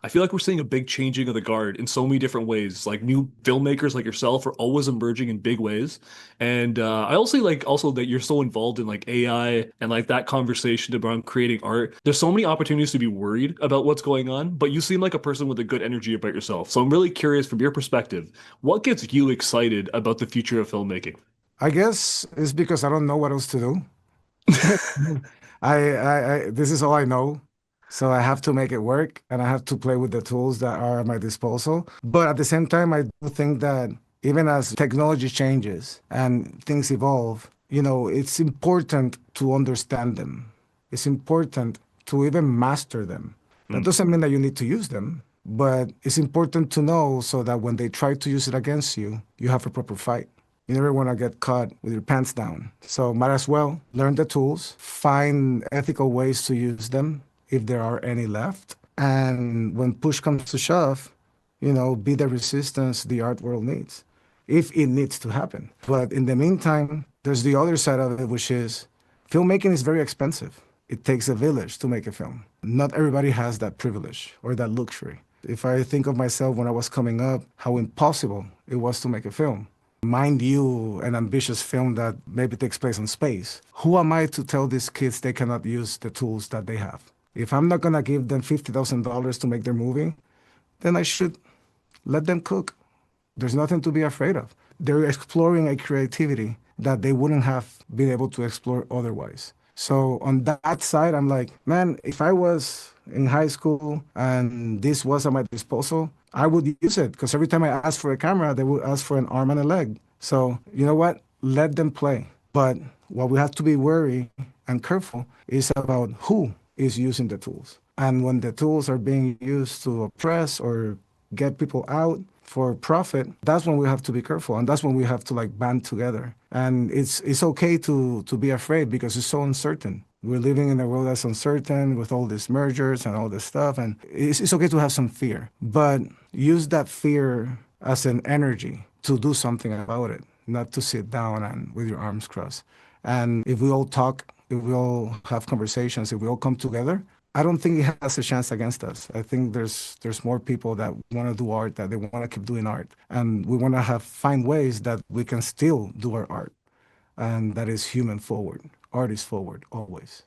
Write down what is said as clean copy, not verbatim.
I feel like we're seeing a big changing of the guard in so many different ways. Like new filmmakers like yourself are always emerging in big ways. And I also like also that you're so involved in like AI and like that conversation around creating art. There's so many opportunities to be worried about what's going on, but you seem like a person with a good energy about yourself. So I'm really curious from your perspective, what gets you excited about the future of filmmaking? I guess it's because I don't know what else to do. This is all I know. So I have to make it work and I have to play with the tools that are at my disposal. But at the same time, I do think that even as technology changes and things evolve, it's important to understand them. It's important to even master them. That Mm. doesn't mean that you need to use them, but it's important to know so that when they try to use it against you, you have a proper fight. You never want to get caught with your pants down. So might as well learn the tools, find ethical ways to use them if there are any left. And when push comes to shove, be the resistance the art world needs, if it needs to happen. But in the meantime, there's the other side of it, which is filmmaking is very expensive. It takes a village to make a film. Not everybody has that privilege or that luxury. If I think of myself when I was coming up, how impossible it was to make a film. Mind you, an ambitious film that maybe takes place in space. Who am I to tell these kids they cannot use the tools that they have? If I'm not gonna give them $50,000 to make their movie, then I should let them cook. There's nothing to be afraid of. They're exploring a creativity that they wouldn't have been able to explore otherwise. So on that side, I'm like, man, if I was in high school and this was at my disposal, I would use it because every time I asked for a camera, they would ask for an arm and a leg. So you know what? Let them play. But what we have to be wary and careful is about who is using the tools. And when the tools are being used to oppress or get people out for profit, that's when we have to be careful, and that's when we have to like band together. And it's okay to be afraid because it's so uncertain. We're living in a world that's uncertain with all these mergers and all this stuff, and it's okay to have some fear, but use that fear as an energy to do something about it, not to sit down and with your arms crossed. And if we all talk, if we all have conversations, if we all come together, I don't think it has a chance against us. I think there's more people that want to do art, that they want to keep doing art, and we want to have find ways that we can still do our art, and that is human forward, art is forward always.